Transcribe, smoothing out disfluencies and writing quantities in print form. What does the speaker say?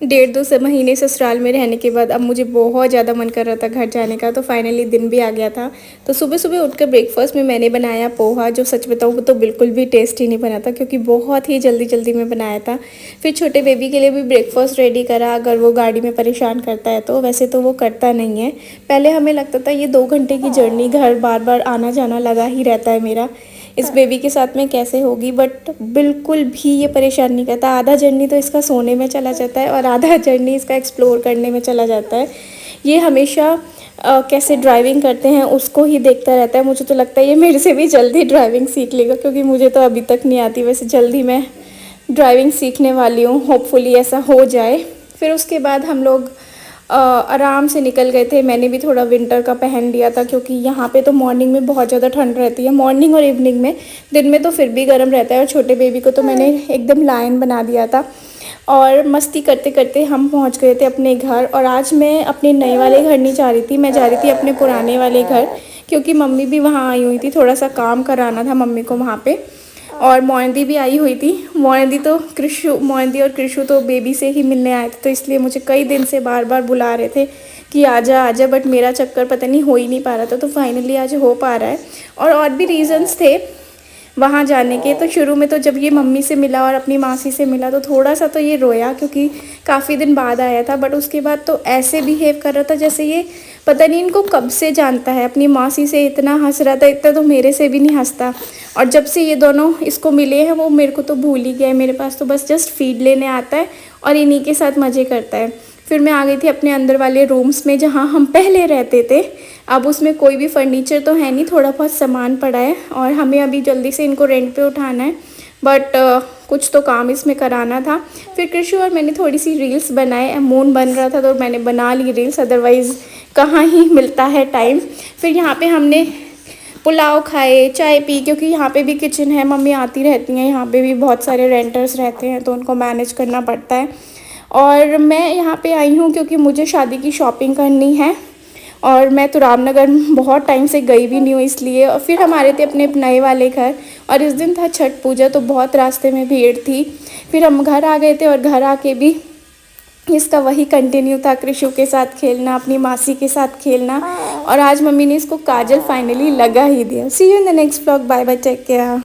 डेढ़ 2 से महीने ससुराल में रहने के बाद अब मुझे बहुत ज़्यादा मन कर रहा था घर जाने का, तो फाइनली दिन भी आ गया था। तो सुबह सुबह उठकर ब्रेकफास्ट में मैंने बनाया पोहा, जो सच बताऊँ वो तो बिल्कुल भी टेस्टी नहीं बना था, क्योंकि बहुत ही जल्दी जल्दी में बनाया था। फिर छोटे बेबी के लिए भी ब्रेकफास्ट रेडी करा, अगर वो गाड़ी में परेशान करता है तो। वैसे तो वो करता नहीं है। पहले हमें लगता था ये 2 घंटे की जर्नी, घर बार बार आना जाना लगा ही रहता है मेरा, इस बेबी के साथ में कैसे होगी, बट बिल्कुल भी ये परेशान नहीं करता। आधा जर्नी तो इसका सोने में चला जाता है और आधा जर्नी इसका एक्सप्लोर करने में चला जाता है। ये हमेशा कैसे ड्राइविंग करते हैं उसको ही देखता रहता है। मुझे तो लगता है ये मेरे से भी जल्दी ड्राइविंग सीख लेगा, क्योंकि मुझे तो अभी तक नहीं आती। वैसे जल्दी मैं ड्राइविंग सीखने वाली हूँ, होपफुली ऐसा हो जाए। फिर उसके बाद हम लोग आराम से निकल गए थे। मैंने भी थोड़ा विंटर का पहन लिया था, क्योंकि यहाँ पे तो मॉर्निंग में बहुत ज़्यादा ठंड रहती है, मॉर्निंग और इवनिंग में। दिन में तो फिर भी गर्म रहता है। और छोटे बेबी को तो मैंने एकदम लायन बना दिया था। और मस्ती करते करते हम पहुँच गए थे अपने घर। और आज मैं अपने नए वाले घर नहीं जा रही थी, मैं जा रही थी अपने पुराने वाले घर, क्योंकि मम्मी भी वहाँ आई हुई थी। थोड़ा सा काम कराना था मम्मी को वहाँ पे। और मोइंदी भी आई हुई थी। मोइंदी और कृषु तो बेबी से ही मिलने आए थे, तो इसलिए मुझे कई दिन से बार बार बुला रहे थे कि आजा आजा, बट मेरा चक्कर पता नहीं हो ही नहीं पा रहा था। तो फाइनली आज हो पा रहा है। और भी रीज़न्स थे वहाँ जाने के। तो शुरू में तो जब ये मम्मी से मिला और अपनी मासी से मिला तो थोड़ा सा तो ये रोया, क्योंकि काफ़ी दिन बाद आया था। बट उसके बाद तो ऐसे बिहेव कर रहा था जैसे ये पता नहीं इनको कब से जानता है। अपनी मासी से इतना हंस रहा था, इतना तो मेरे से भी नहीं हंसता। और जब से ये दोनों इसको मिले हैं वो मेरे को तो भूल ही गया है। मेरे पास तो बस जस्ट फीड लेने आता है और इन्हीं के साथ मज़े करता है। फिर मैं आ गई थी अपने अंदर वाले रूम्स में, जहाँ हम पहले रहते थे। अब उसमें कोई भी फर्नीचर तो है नहीं, थोड़ा बहुत सामान पड़ा है। और हमें अभी जल्दी से इनको रेंट पे उठाना है, बट कुछ तो काम इसमें कराना था। फिर कृषि और मैंने थोड़ी सी रील्स बनाए, मून बन रहा था तो मैंने बना ली रील्स, अदरवाइज़ कहाँ ही मिलता है टाइम। फिर यहाँ पे हमने पुलाव खाए, चाय पी, क्योंकि यहाँ पे भी किचन है, मम्मी आती रहती हैं। यहाँ पे भी बहुत सारे रेंटर्स रहते हैं तो उनको मैनेज करना पड़ता है। और मैं यहाँ पे आई हूँ क्योंकि मुझे शादी की शॉपिंग करनी है, और मैं तो रामनगर बहुत टाइम से गई भी नहीं हूँ इसलिए। और फिर हमारे थे अपने नए वाले घर, और इस दिन था छठ पूजा, तो बहुत रास्ते में भीड़ थी। फिर हम घर आ गए थे, और घर आके भी इसका वही कंटिन्यू था, कृषु के साथ खेलना, अपनी मासी के साथ खेलना। और आज मम्मी ने इसको काजल फाइनली लगा ही दिया। See you in the next vlog, bye bye, take care.